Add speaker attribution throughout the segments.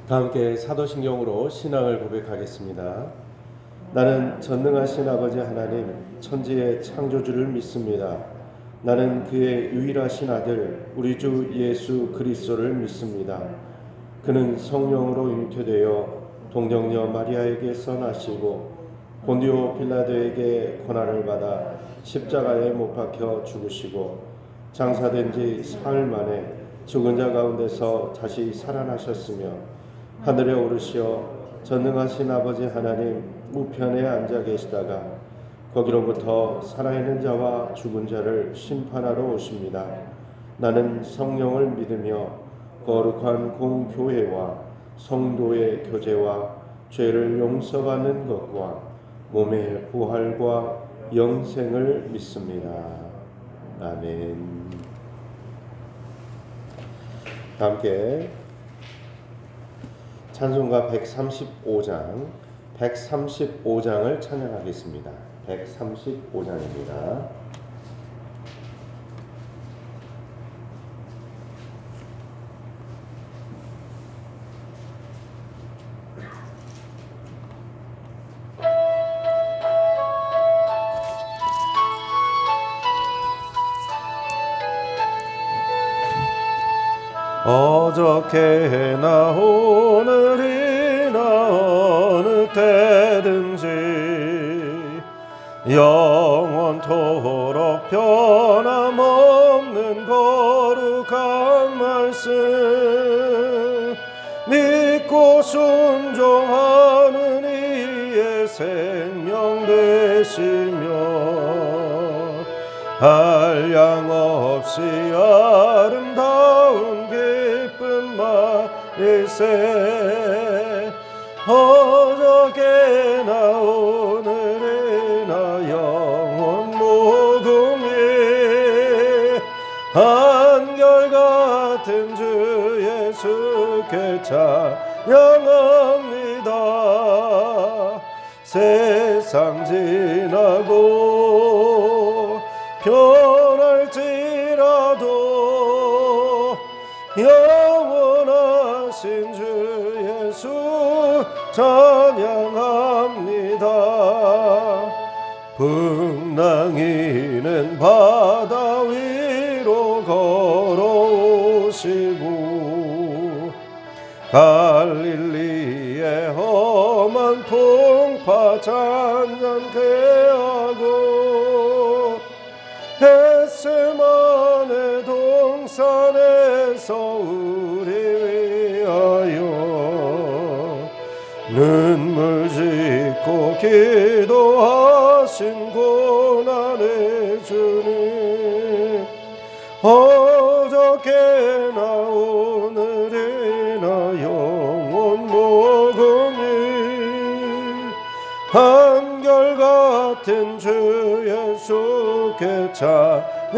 Speaker 1: 다 함께 사도신경으로 신앙을 고백하겠습니다. 나는 전능하신 아버지 하나님 천지의 창조주를 믿습니다. 나는 그의 유일하신 아들 우리 주 예수 그리스도를 믿습니다. 그는 성령으로 잉태되어 동정녀 마리아에게서 나시고 본디오 빌라도에게 고난을 받아 십자가에 못 박혀 죽으시고 장사된 지 사흘 만에 죽은 자 가운데서 다시 살아나셨으며 하늘에 오르시어 전능하신 아버지 하나님 우편에 앉아 계시다가 거기로부터 살아있는 자와 죽은 자를 심판하러 오십니다. 나는 성령을 믿으며 거룩한 공교회와 성도의 교제와 죄를 용서받는 것과 몸의 부활과 영생을 믿습니다. 아멘. 함께 찬송가 135장을 찬양하겠습니다. 135장입니다. 어저께나 오늘이나 어느 때든지 영원토록 변함없는 거룩한 말씀 믿고 순종하는 이의 생명 되시며 한량없이 아름다운 기쁜 말일세 어저께나 오늘이나 영원 무궁히 한결같은 주 예수께 찬양합니다. 세상 지나고 변할지라도 영원하신 주 예수 찬양합니다. 풍랑이는 바다 위로 걸어오시고 갈릴리의 험한 풍파 잔잔케 하고 겟세마네 동산에서 우리 위하여 눈물 짓고 기도하신 고난의 주님 어저께나 오늘이나 영원 무궁히 한결같은 주 예수께 찬양합니다.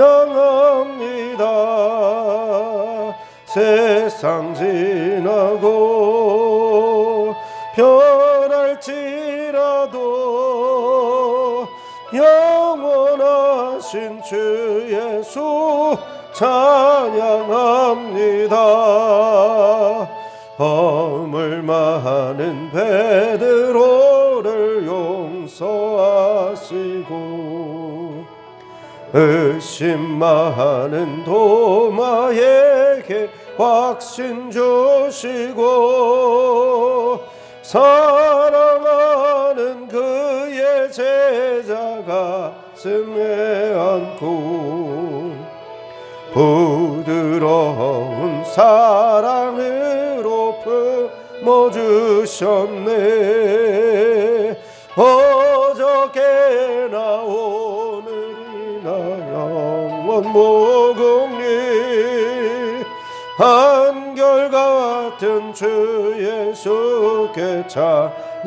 Speaker 1: 세상 지나고 변할지라도 영원하신 주 예수 찬양합니다. 허물 많은 베드로를 용서하시고 의심 많은 도마에게 확신 주시고 사랑하는 그의 제자 가슴에 안고 부드러운 사랑으로 품어주셨네. 어저께나 오늘이나 영원 무궁히 한결같은 주 예수께 찬양합니다.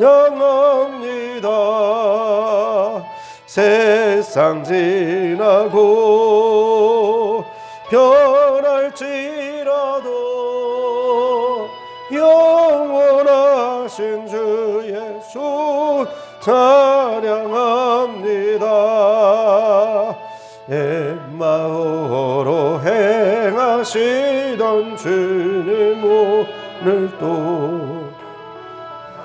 Speaker 1: 세상 지나고 변할지라도 영원하신 주 예수 찬양합니다. 옛마음으로 행하시던 주님 오늘도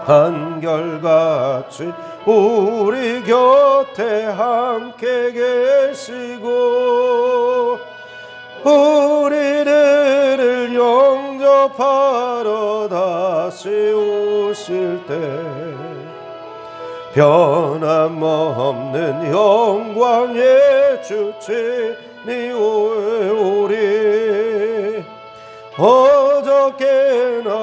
Speaker 1: 한결같이 우리 곁에 함께 계시고 우리들을 영접하러 다시 오실 때 변함없는 영광의 주친이 오리 어저께나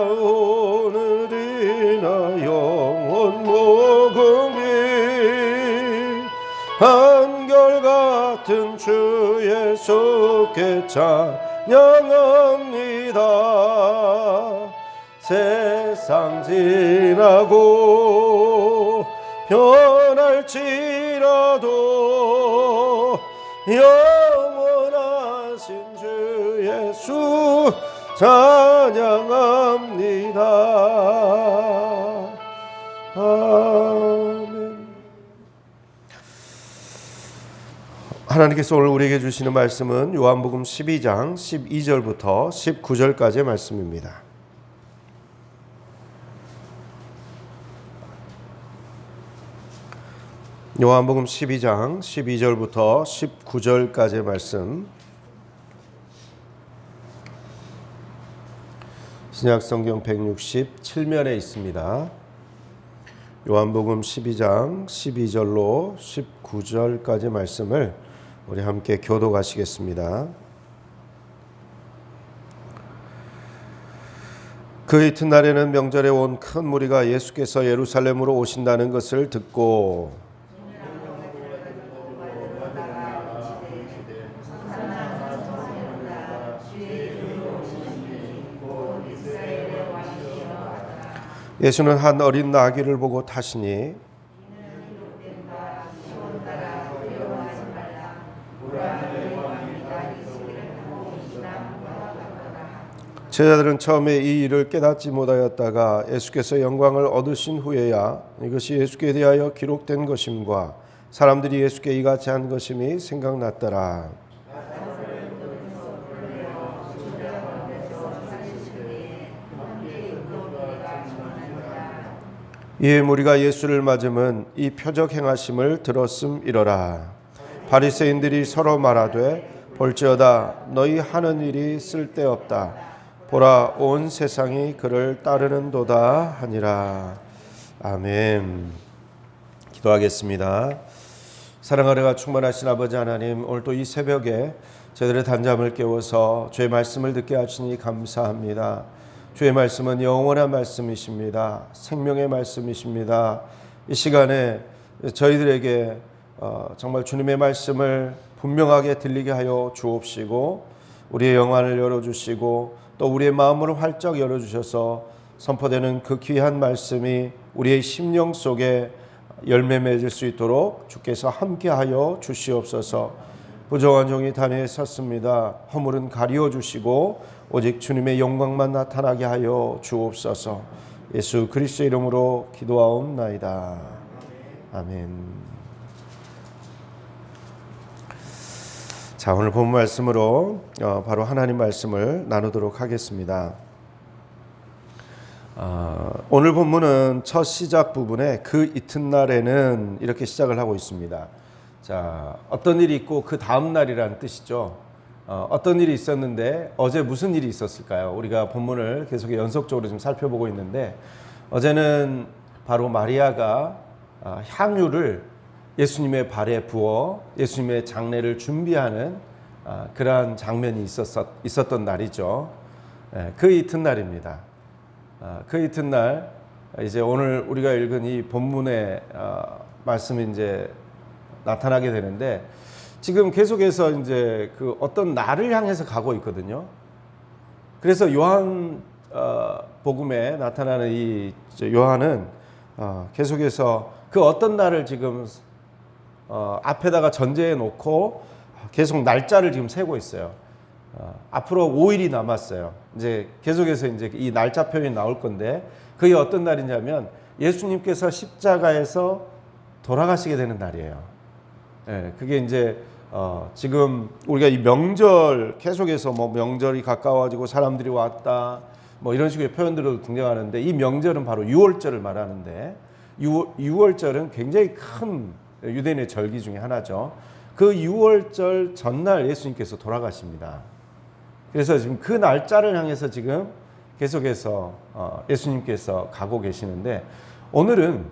Speaker 1: 오늘이나 영원 무궁히 한결같은 주 예수께 찬양합니다. 세상 지나고 변할지라도 영원하신 주 예수 찬양합니다. 아멘. 하나님께서 오늘 우리에게 주시는 말씀은 요한복음 12장 12절부터 19절까지의 말씀입니다. 요한복음 12장 12절부터 19절까지의 말씀, 신약성경 167면에 있습니다. 요한복음 12장 12절로 19절까지 말씀을 우리 함께 교독하시겠습니다. 그 이튿날에는 명절에 온 큰 무리가 예수께서 예루살렘으로 오신다는 것을 듣고 예수는 한 어린 나귀를 보고 타시니 제자들은 처음에 이 일을 깨닫지 못하였다가 예수께서 영광을 얻으신 후에야 이것이 예수께 대하여 기록된 것임과 사람들이 예수께 이같이 한 것임이 생각났더라. 이에 무리가 예수를 맞음은 이 표적 행하심을 들었음이러라. 바리새인들이 서로 말하되 볼지어다 너희 하는 일이 쓸데없다. 보라 온 세상이 그를 따르는도다 하니라. 아멘. 기도하겠습니다. 사랑하려가 충만하신 아버지 하나님, 오늘 또 이 새벽에 저희들의 단잠을 깨워서 주의 말씀을 듣게 하시니 감사합니다. 주의 말씀은 영원한 말씀이십니다. 생명의 말씀이십니다. 이 시간에 저희들에게 정말 주님의 말씀을 분명하게 들리게 하여 주옵시고 우리의 영안을 열어주시고 또 우리의 마음을 활짝 열어주셔서 선포되는 그 귀한 말씀이 우리의 심령 속에 열매 맺을 수 있도록 주께서 함께하여 주시옵소서. 부정한 종이 단위에 섰습니다. 허물은 가리워 주시고 오직 주님의 영광만 나타나게 하여 주옵소서. 예수 그리스도의 이름으로 기도하옵나이다. 아멘. 자, 오늘 본 말씀으로 바로 하나님 말씀을 나누도록 하겠습니다. 오늘 본문은 첫 시작 부분에 그 이튿날에는 이렇게 시작을 하고 있습니다. 자, 어떤 일이 있고 그 다음 날이라는 뜻이죠. 어떤 일이 있었는데 어제 무슨 일이 있었을까요? 우리가 본문을 계속 연속적으로 좀 살펴보고 있는데 어제는 바로 마리아가 향유를 예수님의 발에 부어 예수님의 장례를 준비하는 그러한 장면이 있었던 날이죠. 그 이튿날입니다. 그 이튿날 이제 오늘 우리가 읽은 이 본문의 말씀이 이제 나타나게 되는데 지금 계속해서 이제 그 어떤 날을 향해서 가고 있거든요. 그래서 요한 복음에 나타나는 이 요한은 계속해서 그 어떤 날을 지금 앞에다가 전제해 놓고 계속 날짜를 지금 세고 있어요. 앞으로 5일이 남았어요. 이제 계속해서 이제 이 날짜 표현이 나올 건데 그게 어떤 날이냐면 예수님께서 십자가에서 돌아가시게 되는 날이에요. 예, 그게 이제 지금 우리가 이 명절 계속해서 뭐 명절이 가까워지고 사람들이 왔다, 뭐 이런 식의 표현들도 등장하는데 이 명절은 바로 유월절을 말하는데 유월절은 굉장히 큰 유대인의 절기 중에 하나죠. 그 유월절 전날 예수님께서 돌아가십니다. 그래서 지금 그 날짜를 향해서 지금 계속해서 예수님께서 가고 계시는데 오늘은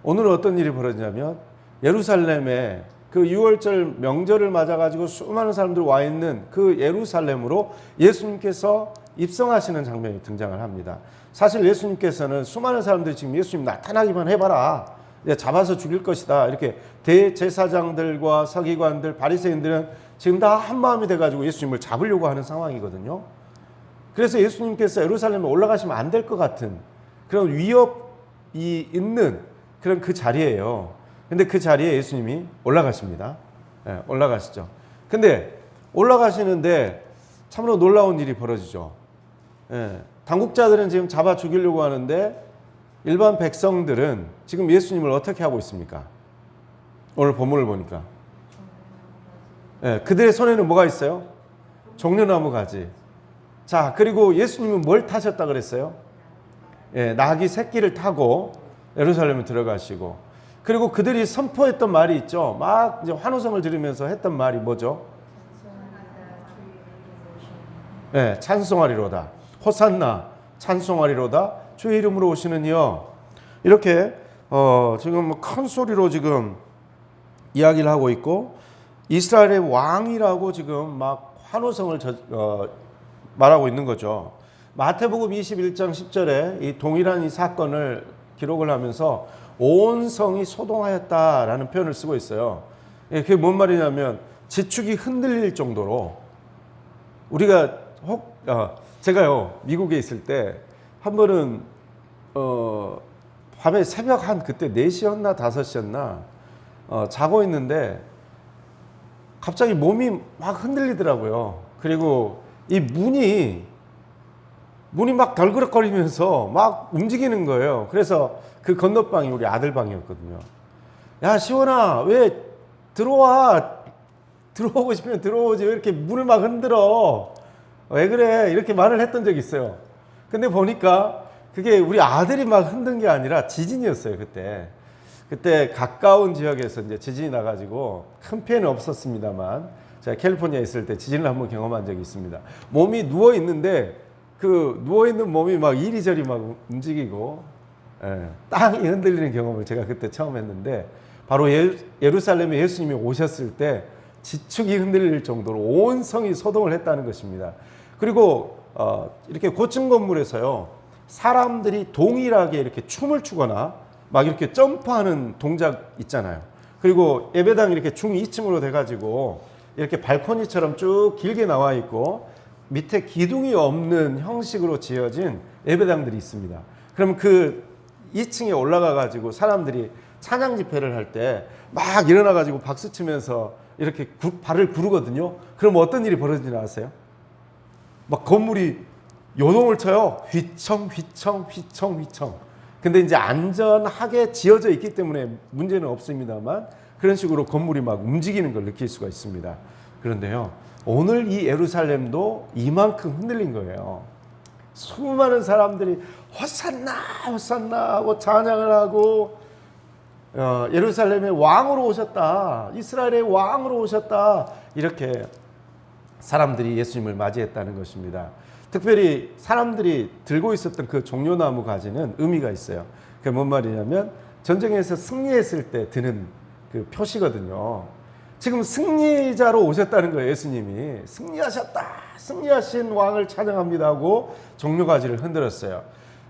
Speaker 1: 어떤 일이 벌어지냐면 예루살렘에 그 유월절 명절을 맞아가지고 수많은 사람들이 와 있는 그 예루살렘으로 예수님께서 입성하시는 장면이 등장을 합니다. 사실 예수님께서는 수많은 사람들이 지금 예수님 나타나기만 해봐라, 잡아서 죽일 것이다, 이렇게 대제사장들과 서기관들, 바리새인들은 지금 다 한마음이 돼가지고 예수님을 잡으려고 하는 상황이거든요. 그래서 예수님께서 예루살렘에 올라가시면 안 될 것 같은 그런 위협이 있는 그런 그 자리예요. 근데 그 자리에 예수님이 올라가십니다. 올라가시죠. 근데 올라가시는데 참으로 놀라운 일이 벌어지죠. 당국자들은 지금 잡아 죽이려고 하는데 일반 백성들은 지금 예수님을 어떻게 하고 있습니까? 오늘 본문을 보니까 그들의 손에는 뭐가 있어요? 종려나무 가지. 자, 그리고 예수님은 뭘 타셨다 그랬어요? 나귀 새끼를 타고 예루살렘에 들어가시고, 그리고 그들이 선포했던 말이 있죠. 막 이제 환호성을 들으면서 했던 말이 뭐죠? 찬송하리로다. 호산나, 찬송하리로다. 주의 이름으로 오시는 이여. 이렇게 지금 큰 소리로 지금 이야기를 하고 있고, 이스라엘의 왕이라고 지금 막 환호성을 말하고 있는 거죠. 마태복음 21장 10절에 이 동일한 이 사건을 기록을 하면서 온 성이 소동하였다라는 표현을 쓰고 있어요. 그게 뭔 말이냐면 지축이 흔들릴 정도로, 우리가 제가요 미국에 있을 때 한 번은 밤에 새벽 한 그때 4시였나 5시였나 자고 있는데 갑자기 몸이 막 흔들리더라고요. 그리고 이 문이 막 덜그럭거리면서 막 움직이는 거예요. 그래서 그 건너방이 우리 아들 방이었거든요. 야, 시원아, 왜 들어오고 싶으면 들어오지, 왜 이렇게 문을 막 흔들어, 왜 그래, 이렇게 말을 했던 적이 있어요. 근데 보니까 그게 우리 아들이 막 흔든 게 아니라 지진이었어요. 그때 가까운 지역에서 이제 지진이 나가지고 큰 피해는 없었습니다만, 제가 캘리포니아에 있을 때 지진을 한번 경험한 적이 있습니다. 몸이 누워 있는데 그 누워 있는 몸이 막 이리저리 막 움직이고, 땅이 흔들리는 경험을 제가 그때 처음 했는데, 바로 예루살렘에 예수님이 오셨을 때 지축이 흔들릴 정도로 온 성이 소동을 했다는 것입니다. 그리고 이렇게 고층 건물에서요, 사람들이 동일하게 이렇게 춤을 추거나 막 이렇게 점프하는 동작 있잖아요. 그리고 예배당이 이렇게 중 2층으로 돼가지고 이렇게 발코니처럼 쭉 길게 나와 있고 밑에 기둥이 없는 형식으로 지어진 예배당들이 있습니다. 그럼 그 2층에 올라가가지고 사람들이 찬양 집회를 할 때 막 일어나가지고 박수 치면서 이렇게 발을 구르거든요. 그럼 어떤 일이 벌어지나 아세요? 막 건물이 요동을 쳐요. 휘청. 근데 이제 안전하게 지어져 있기 때문에 문제는 없습니다만, 그런 식으로 건물이 막 움직이는 걸 느낄 수가 있습니다. 그런데요, 오늘 이 예루살렘도 이만큼 흔들린 거예요. 수많은 사람들이 호산나 하고 찬양을 하고, 예루살렘의 왕으로 오셨다, 이스라엘의 왕으로 오셨다, 이렇게 사람들이 예수님을 맞이했다는 것입니다. 특별히 사람들이 들고 있었던 그 종려나무 가지는 의미가 있어요. 그게 뭔 말이냐면 전쟁에서 승리했을 때 드는 그 표시거든요. 지금 승리자로 오셨다는 거예요. 예수님이 승리하셨다, 승리하신 왕을 찬양합니다 하고 종려가지를 흔들었어요.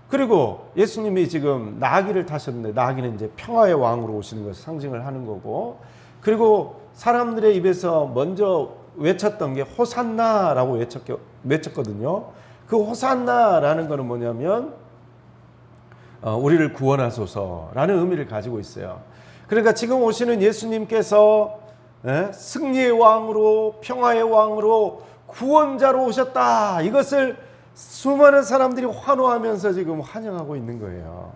Speaker 1: 그리고 예수님이 지금 나귀를 타셨는데, 나귀는 이제 평화의 왕으로 오시는 것을 상징을 하는 거고, 그리고 사람들의 입에서 먼저 외쳤던 게 호산나라고 외쳤거든요. 그 호산나라는 거는 뭐냐면 우리를 구원하소서라는 의미를 가지고 있어요. 그러니까 지금 오시는 예수님께서 승리의 왕으로, 평화의 왕으로, 구원자로 오셨다, 이것을 수많은 사람들이 환호하면서 지금 환영하고 있는 거예요.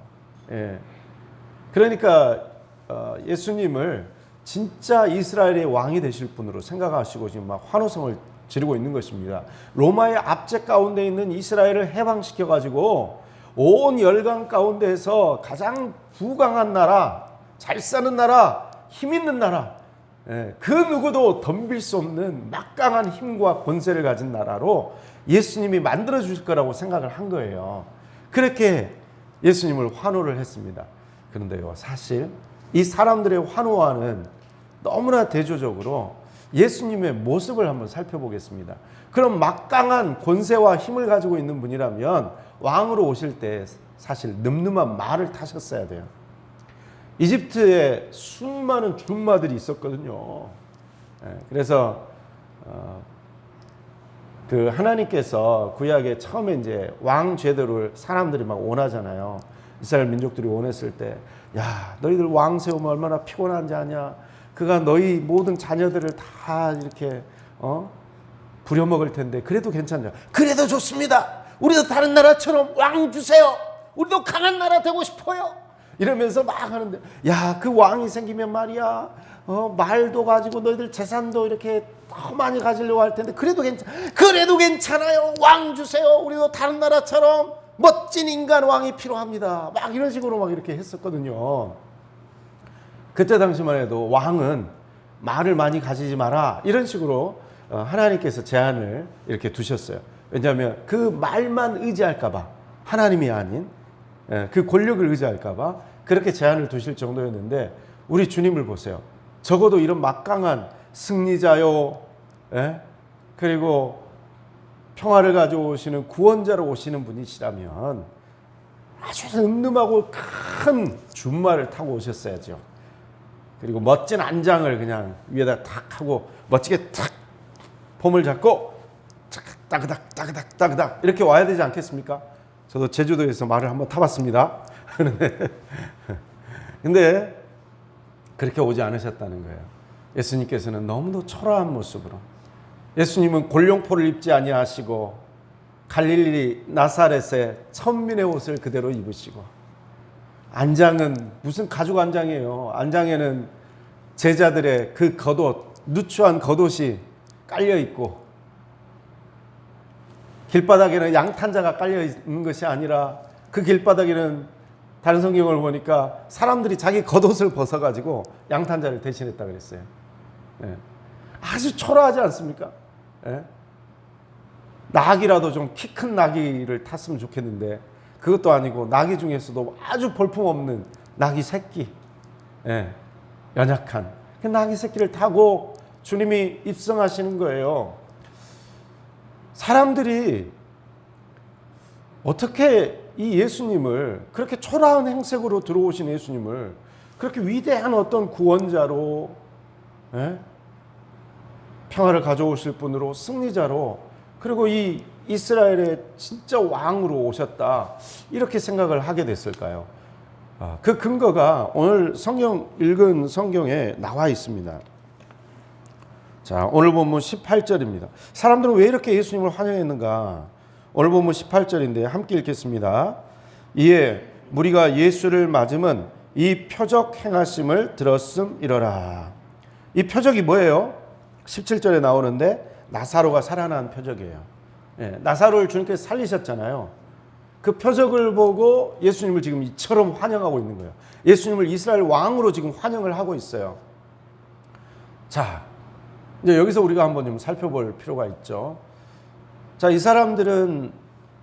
Speaker 1: 그러니까 예수님을 진짜 이스라엘의 왕이 되실 분으로 생각하시고 지금 막 환호성을 지르고 있는 것입니다. 로마의 압제 가운데 있는 이스라엘을 해방시켜 가지고 온 열강 가운데에서 가장 부강한 나라, 잘 사는 나라, 힘 있는 나라, 그 누구도 덤빌 수 없는 막강한 힘과 권세를 가진 나라로 예수님이 만들어 주실 거라고 생각을 한 거예요. 그렇게 예수님을 환호를 했습니다. 그런데요, 사실 이 사람들의 환호와는 너무나 대조적으로 예수님의 모습을 한번 살펴보겠습니다. 그럼 막강한 권세와 힘을 가지고 있는 분이라면 왕으로 오실 때 사실 늠름한 말을 타셨어야 돼요. 이집트에 수많은 준마들이 있었거든요. 그래서 그 하나님께서 구약에 처음에 이제 왕 제도를 사람들이 막 원하잖아요. 이스라엘 민족들이 원했을 때, 야, 너희들 왕 세우면 얼마나 피곤한지 아냐? 그가 너희 모든 자녀들을 다 이렇게 부려먹을 텐데 그래도 괜찮냐? 그래도 좋습니다. 우리도 다른 나라처럼 왕 주세요. 우리도 강한 나라 되고 싶어요. 이러면서 막 하는데, 야, 그 왕이 생기면 말이야, 말도 가지고 너희들 재산도 이렇게 더 많이 가지려고 할 텐데 그래도 괜찮아요. 왕 주세요. 우리도 다른 나라처럼 멋진 인간 왕이 필요합니다. 막 이런 식으로 막 이렇게 했었거든요. 그때 당시만 해도 왕은 말을 많이 가지지 마라, 이런 식으로 하나님께서 제한을 이렇게 두셨어요. 왜냐하면 그 말만 의지할까 봐, 하나님이 아닌 그 권력을 의지할까 봐 그렇게 제한을 두실 정도였는데, 우리 주님을 보세요. 적어도 이런 막강한 승리자요, 그리고 평화를 가져오시는 구원자로 오시는 분이시라면 아주 늠름하고 큰 준마를 타고 오셨어야죠. 그리고 멋진 안장을 그냥 위에다 탁 하고 멋지게 탁 폼을 잡고 따그닥 따그닥 따그닥 이렇게 와야 되지 않겠습니까? 저도 제주도에서 말을 한번 타봤습니다. 근데 그렇게 오지 않으셨다는 거예요. 예수님께서는 너무도 초라한 모습으로, 예수님은 골룡포를 입지 아니하시고 갈릴리 나사렛의 천민의 옷을 그대로 입으시고, 안장은 무슨 가죽 안장이에요. 안장에는 제자들의 그 겉옷, 누추한 겉옷이 깔려 있고, 길바닥에는 양탄자가 깔려 있는 것이 아니라 그 길바닥에는 다른 성경을 보니까 사람들이 자기 겉옷을 벗어가지고 양탄자를 대신했다 그랬어요. 아주 초라하지 않습니까? 나귀라도 좀 키 큰 나귀를 탔으면 좋겠는데 그것도 아니고, 나귀 중에서도 아주 볼품없는 나귀 새끼, 연약한 그 나귀 새끼를 타고 주님이 입성하시는 거예요. 사람들이 어떻게 이 예수님을, 그렇게 초라한 행색으로 들어오신 예수님을 그렇게 위대한 어떤 구원자로, 평화를 가져오실 분으로, 승리자로, 그리고 이 이스라엘의 진짜 왕으로 오셨다, 이렇게 생각을 하게 됐을까요? 그 근거가 오늘 읽은 성경에 나와 있습니다. 자, 오늘 본문 18절입니다. 사람들은 왜 이렇게 예수님을 환영했는가? 오늘 본문 18절인데 함께 읽겠습니다. 이에 무리가 예수를 맞음은 이 표적 행하심을 들었음이러라. 이 표적이 뭐예요? 17절에 나오는데 나사로가 살아난 표적이에요. 나사로를 주님께서 살리셨잖아요. 그 표적을 보고 예수님을 지금 이처럼 환영하고 있는 거예요. 예수님을 이스라엘 왕으로 지금 환영을 하고 있어요. 자, 이제 여기서 우리가 한번 좀 살펴볼 필요가 있죠. 자, 이 사람들은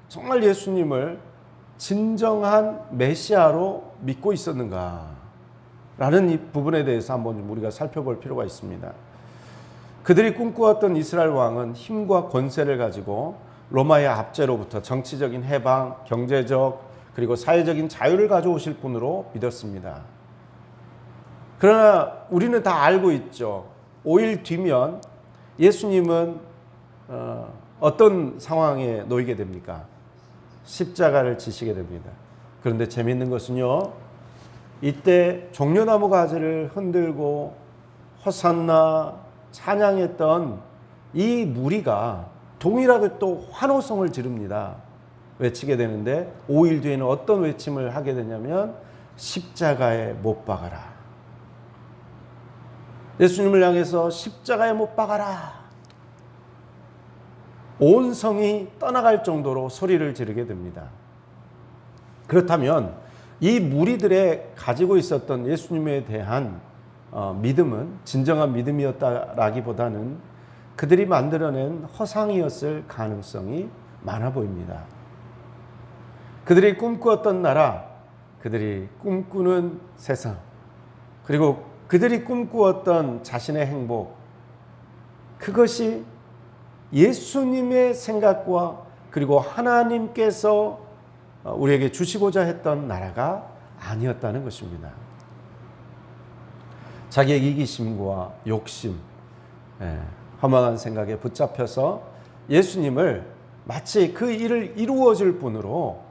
Speaker 1: 정말 예수님을 진정한 메시아로 믿고 있었는가? 라는 이 부분에 대해서 한번 좀 우리가 살펴볼 필요가 있습니다. 그들이 꿈꾸었던 이스라엘 왕은 힘과 권세를 가지고 로마의 압제로부터 정치적인 해방, 경제적 그리고 사회적인 자유를 가져오실 분으로 믿었습니다. 그러나 우리는 다 알고 있죠. 5일 뒤면 예수님은 어떤 상황에 놓이게 됩니까? 십자가를 지시게 됩니다. 그런데 재미있는 것은요, 이때 종려나무 가지를 흔들고 호산나 찬양했던 이 무리가 동일하게 또 환호성을 지릅니다. 외치게 되는데 5일 뒤에는 어떤 외침을 하게 되냐면 십자가에 못 박아라. 예수님을 향해서 십자가에 못 박아라. 온 성이 떠나갈 정도로 소리를 지르게 됩니다. 그렇다면 이 무리들의 가지고 있었던 예수님에 대한 믿음은 진정한 믿음이었다라기보다는 그들이 만들어낸 허상이었을 가능성이 많아 보입니다. 그들이 꿈꾸었던 나라, 그들이 꿈꾸는 세상, 그리고 그들이 꿈꾸었던 자신의 행복, 그것이 예수님의 생각과 그리고 하나님께서 우리에게 주시고자 했던 나라가 아니었다는 것입니다. 자기의 이기심과 욕심, 허망한 생각에 붙잡혀서 예수님을 마치 그 일을 이루어줄 분으로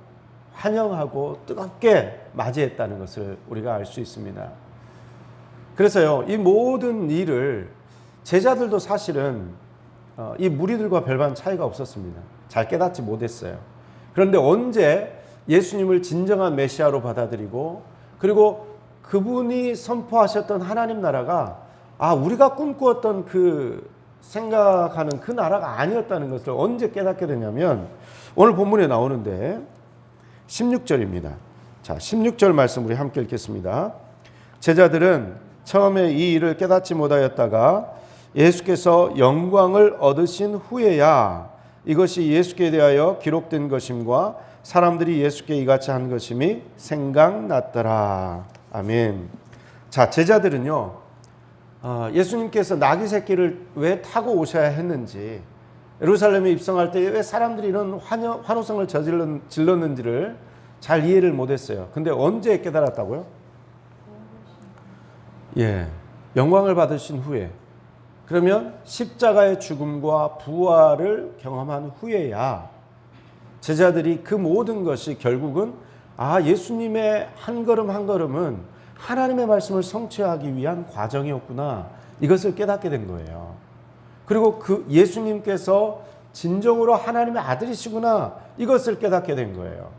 Speaker 1: 환영하고 뜨겁게 맞이했다는 것을 우리가 알 수 있습니다. 그래서요, 이 모든 일을 제자들도 사실은 이 무리들과 별반 차이가 없었습니다. 잘 깨닫지 못했어요. 그런데 언제 예수님을 진정한 메시아로 받아들이고 그리고 그분이 선포하셨던 하나님 나라가 우리가 꿈꾸었던 그 생각하는 그 나라가 아니었다는 것을 언제 깨닫게 되냐면 오늘 본문에 나오는데 16절입니다. 자, 16절 말씀 우리 함께 읽겠습니다. 제자들은 처음에 이 일을 깨닫지 못하였다가 예수께서 영광을 얻으신 후에야 이것이 예수께 대하여 기록된 것임과 사람들이 예수께 이같이 한 것임이 생각났더라. 아멘. 자, 제자들은요, 예수님께서 나귀 새끼를 왜 타고 오셔야 했는지, 예루살렘에 입성할 때 왜 사람들이 이런 환호성을 질렀는지를 잘 이해를 못했어요. 근데 언제 깨달았다고요? 영광을 받으신 후에, 그러면 십자가의 죽음과 부활을 경험한 후에야 제자들이 그 모든 것이 결국은 예수님의 한 걸음 한 걸음은 하나님의 말씀을 성취하기 위한 과정이었구나, 이것을 깨닫게 된 거예요. 그리고 그 예수님께서 진정으로 하나님의 아들이시구나, 이것을 깨닫게 된 거예요.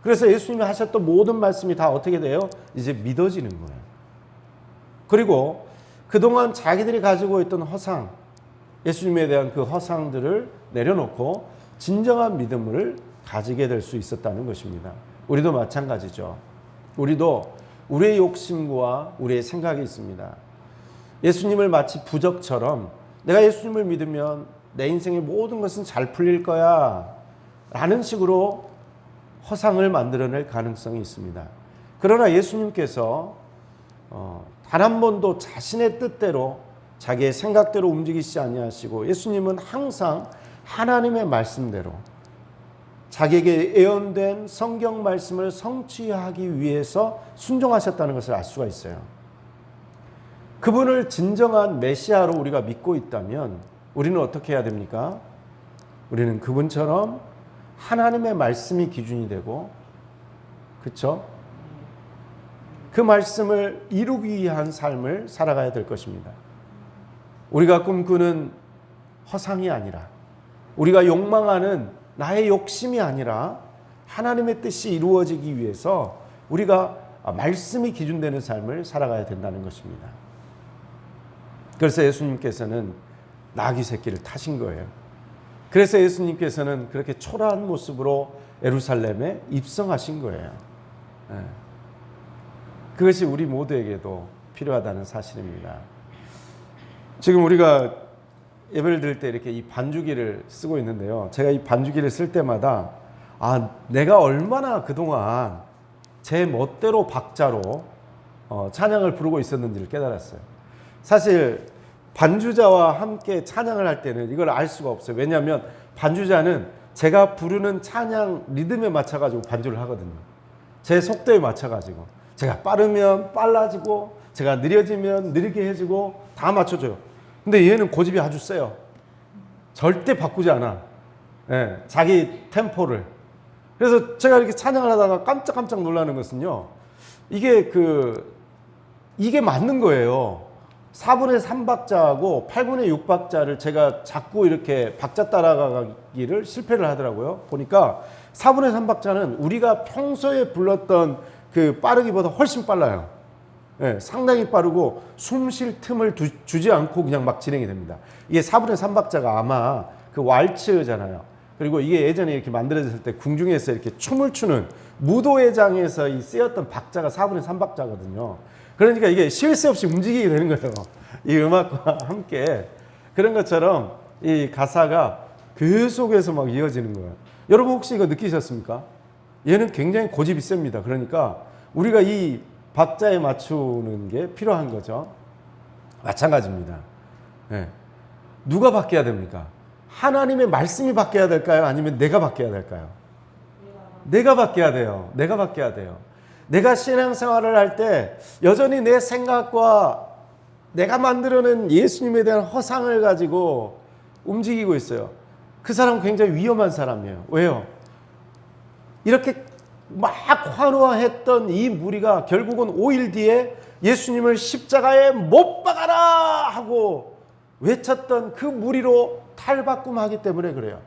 Speaker 1: 그래서 예수님이 하셨던 모든 말씀이 다 어떻게 돼요? 이제 믿어지는 거예요. 그리고 그동안 자기들이 가지고 있던 허상, 예수님에 대한 그 허상들을 내려놓고 진정한 믿음을 가지게 될 수 있었다는 것입니다. 우리도 마찬가지죠. 우리도 우리의 욕심과 우리의 생각이 있습니다. 예수님을 마치 부적처럼 내가 예수님을 믿으면 내 인생의 모든 것은 잘 풀릴 거야 라는 식으로 허상을 만들어낼 가능성이 있습니다. 그러나 예수님께서 단 한 번도 자신의 뜻대로 자기의 생각대로 움직이시지 아니하시고 예수님은 항상 하나님의 말씀대로 자기에게 예언된 성경 말씀을 성취하기 위해서 순종하셨다는 것을 알 수가 있어요. 그분을 진정한 메시아로 우리가 믿고 있다면 우리는 어떻게 해야 됩니까? 우리는 그분처럼 하나님의 말씀이 기준이 되고, 그렇죠? 그 말씀을 이루기 위한 삶을 살아가야 될 것입니다. 우리가 꿈꾸는 허상이 아니라, 우리가 욕망하는 나의 욕심이 아니라 하나님의 뜻이 이루어지기 위해서 우리가 말씀이 기준되는 삶을 살아가야 된다는 것입니다. 그래서 예수님께서는 나귀 새끼를 타신 거예요. 그래서 예수님께서는 그렇게 초라한 모습으로 예루살렘에 입성하신 거예요. 그것이 우리 모두에게도 필요하다는 사실입니다. 지금 우리가 예배를 드릴 때 이렇게 이 반주기를 쓰고 있는데요. 제가 이 반주기를 쓸 때마다 내가 얼마나 그동안 제 멋대로 박자로 찬양을 부르고 있었는지를 깨달았어요. 사실 반주자와 함께 찬양을 할 때는 이걸 알 수가 없어요. 왜냐하면 반주자는 제가 부르는 찬양 리듬에 맞춰가지고 반주를 하거든요. 제 속도에 맞춰가지고 제가 빠르면 빨라지고 제가 느려지면 느리게 해주고 다 맞춰줘요. 근데 얘는 고집이 아주 세요. 절대 바꾸지 않아. 자기 템포를. 그래서 제가 이렇게 찬양을 하다가 깜짝깜짝 놀라는 것은요, 이게 맞는 거예요. 4분의 3박자하고 8분의 6박자를 제가 자꾸 이렇게 박자 따라가기를 실패를 하더라고요. 보니까 4분의 3박자는 우리가 평소에 불렀던 그 빠르기보다 훨씬 빨라요. 상당히 빠르고 숨 쉴 틈을 주지 않고 그냥 막 진행이 됩니다. 이게 4분의 3박자가 아마 그 왈츠잖아요. 그리고 이게 예전에 이렇게 만들어졌을 때 궁중에서 이렇게 춤을 추는 무도회장에서 이 쓰였던 박자가 4분의 3박자거든요. 그러니까 이게 쉴 새 없이 움직이게 되는 거예요. 이 음악과 함께. 그런 것처럼 이 가사가 계속해서 막 이어지는 거예요. 여러분 혹시 이거 느끼셨습니까? 얘는 굉장히 고집이 셉니다. 그러니까 우리가 이 박자에 맞추는 게 필요한 거죠. 마찬가지입니다. 네. 누가 바뀌어야 됩니까? 하나님의 말씀이 바뀌어야 될까요? 아니면 내가 바뀌어야 될까요? 내가 바뀌어야 돼요. 내가 바뀌어야 돼요. 내가 신앙생활을 할 때 여전히 내 생각과 내가 만들어낸 예수님에 대한 허상을 가지고 움직이고 있어요. 그 사람은 굉장히 위험한 사람이에요. 왜요? 이렇게 막 환호했던 이 무리가 결국은 5일 뒤에 예수님을 십자가에 못 박아라 하고 외쳤던 그 무리로 탈바꿈하기 때문에 그래요.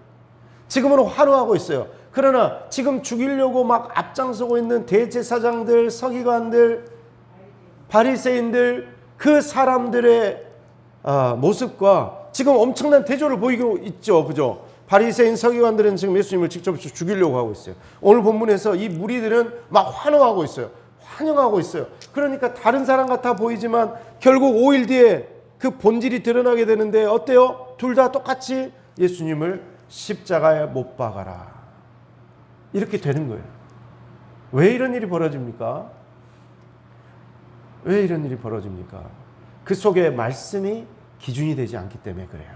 Speaker 1: 지금은 환호하고 있어요. 그러나 지금 죽이려고 막 앞장서고 있는 대제사장들, 서기관들, 바리새인들, 그 사람들의 모습과 지금 엄청난 대조를 보이고 있죠. 그죠? 바리새인 서기관들은 지금 예수님을 직접 죽이려고 하고 있어요. 오늘 본문에서 이 무리들은 막 환호하고 있어요. 환영하고 있어요. 그러니까 다른 사람 같아 보이지만 결국 5일 뒤에 그 본질이 드러나게 되는데 어때요? 둘 다 똑같이 예수님을 십자가에 못 박아라. 이렇게 되는 거예요. 왜 이런 일이 벌어집니까? 왜 이런 일이 벌어집니까? 그 속에 말씀이 기준이 되지 않기 때문에 그래요.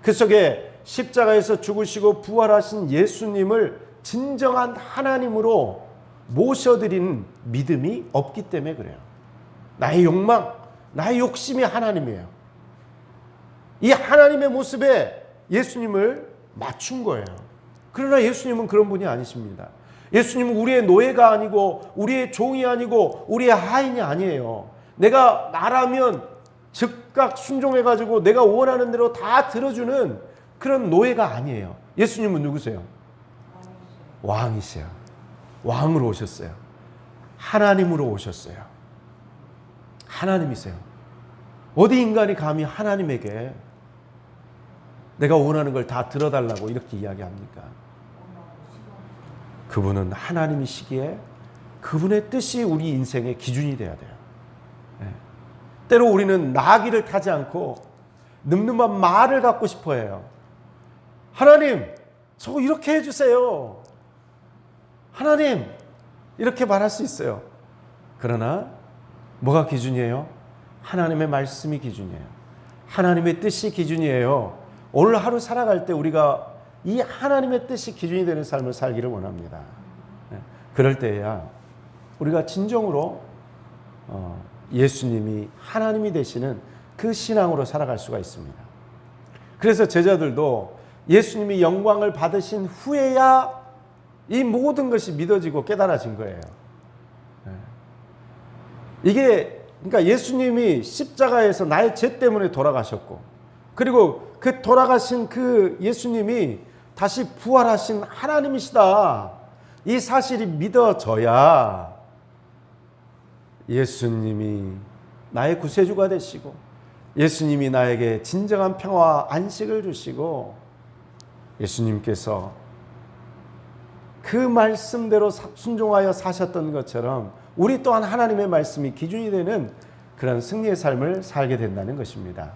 Speaker 1: 그 속에 십자가에서 죽으시고 부활하신 예수님을 진정한 하나님으로 모셔드리는 믿음이 없기 때문에 그래요. 나의 욕망, 나의 욕심이 하나님이에요. 이 하나님의 모습에 예수님을 맞춘 거예요. 그러나 예수님은 그런 분이 아니십니다. 예수님은 우리의 노예가 아니고 우리의 종이 아니고 우리의 하인이 아니에요. 내가 나라면 즉각 순종해가지고 내가 원하는 대로 다 들어주는 그런 노예가 아니에요. 예수님은 누구세요? 왕이세요. 왕으로 오셨어요. 하나님으로 오셨어요. 하나님이세요. 어디 인간이 감히 하나님에게 내가 원하는 걸 다 들어달라고 이렇게 이야기합니까? 그분은 하나님이시기에 그분의 뜻이 우리 인생의 기준이 돼야 돼요. 네. 때로 우리는 나귀를 타지 않고 늠름한 말을 갖고 싶어 해요. 하나님, 저거 이렇게 해주세요. 하나님, 이렇게 말할 수 있어요. 그러나 뭐가 기준이에요? 하나님의 말씀이 기준이에요. 하나님의 뜻이 기준이에요. 오늘 하루 살아갈 때 우리가 이 하나님의 뜻이 기준이 되는 삶을 살기를 원합니다. 그럴 때야 우리가 진정으로 예수님이 하나님이 되시는 그 신앙으로 살아갈 수가 있습니다. 그래서 제자들도 예수님이 영광을 받으신 후에야 이 모든 것이 믿어지고 깨달아진 거예요. 이게 그러니까 예수님이 십자가에서 나의 죄 때문에 돌아가셨고, 그리고 그 돌아가신 그 예수님이 다시 부활하신 하나님이시다, 이 사실이 믿어져야 예수님이 나의 구세주가 되시고 예수님이 나에게 진정한 평화와 안식을 주시고 예수님께서 그 말씀대로 순종하여 사셨던 것처럼 우리 또한 하나님의 말씀이 기준이 되는 그런 승리의 삶을 살게 된다는 것입니다.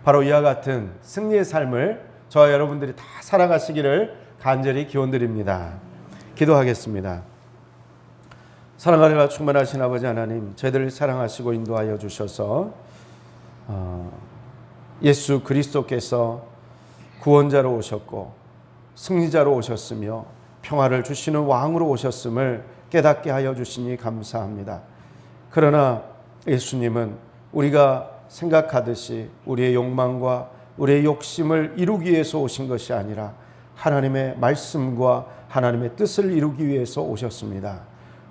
Speaker 1: 바로 이와 같은 승리의 삶을 저와 여러분들이 다 살아가시기를 간절히 기원드립니다. 기도하겠습니다. 사랑하리라 충만하신 아버지 하나님, 저희들을 사랑하시고 인도하여 주셔서 예수 그리스도께서 구원자로 오셨고 승리자로 오셨으며 평화를 주시는 왕으로 오셨음을 깨닫게 하여 주시니 감사합니다. 그러나 예수님은 우리가 생각하듯이 우리의 욕망과 우리의 욕심을 이루기 위해서 오신 것이 아니라 하나님의 말씀과 하나님의 뜻을 이루기 위해서 오셨습니다.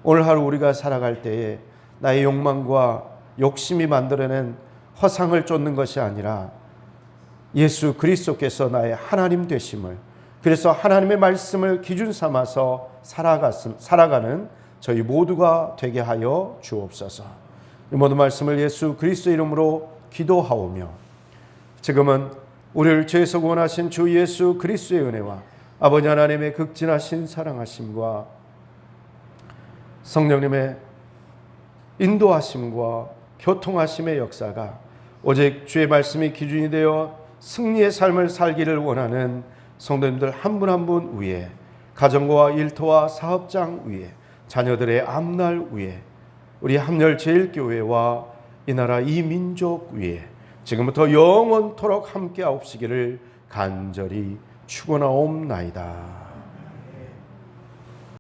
Speaker 1: 오늘 하루 우리가 살아갈 때에 나의 욕망과 욕심이 만들어낸 허상을 쫓는 것이 아니라 예수 그리스도께서 나의 하나님 되심을, 그래서 하나님의 말씀을 기준 삼아서 살아가는 저희 모두가 되게 하여 주옵소서. 이 모든 말씀을 예수 그리스도 이름으로 기도하오며 지금은 우리를 죄에서 구원하신 주 예수 그리스도의 은혜와 아버지 하나님의 극진하신 사랑하심과 성령님의 인도하심과 교통하심의 역사가 오직 주의 말씀이 기준이 되어 승리의 삶을 살기를 원하는 성도님들 한 분 한 분 위에, 가정과 일터와 사업장 위에, 자녀들의 앞날 위에, 우리 함열제일교회와 이 나라 이 민족 위에 지금부터 영원토록 함께하옵시기를 간절히 축원하옵나이다.